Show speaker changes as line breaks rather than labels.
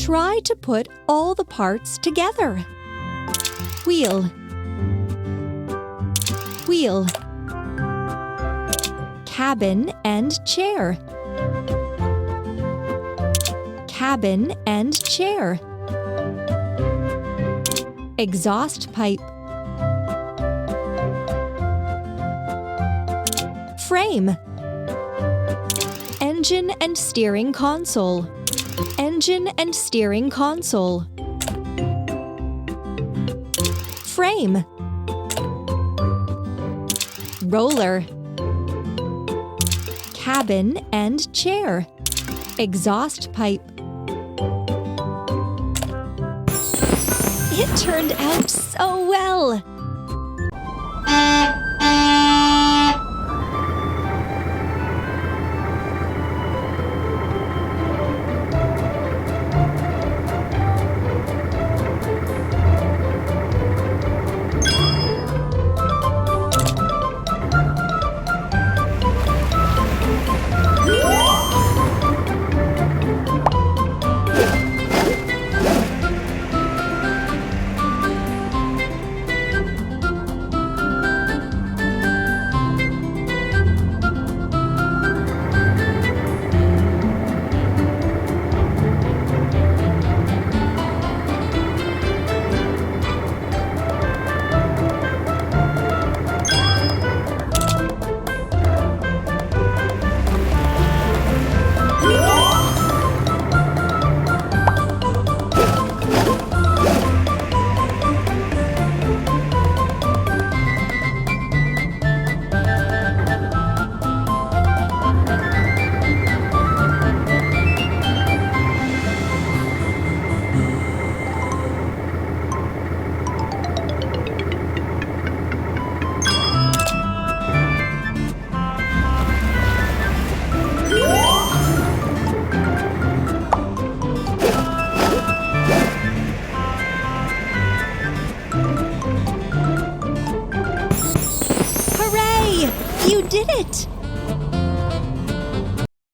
Try to put all the parts together. Wheel, wheel. Cabin and chair. Cabin and chair. Exhaust pipe. Frame. Engine and steering console. Engine and steering console. Frame. Roller. Cabin and chair. Exhaust pipe. It turned out so well! You did it!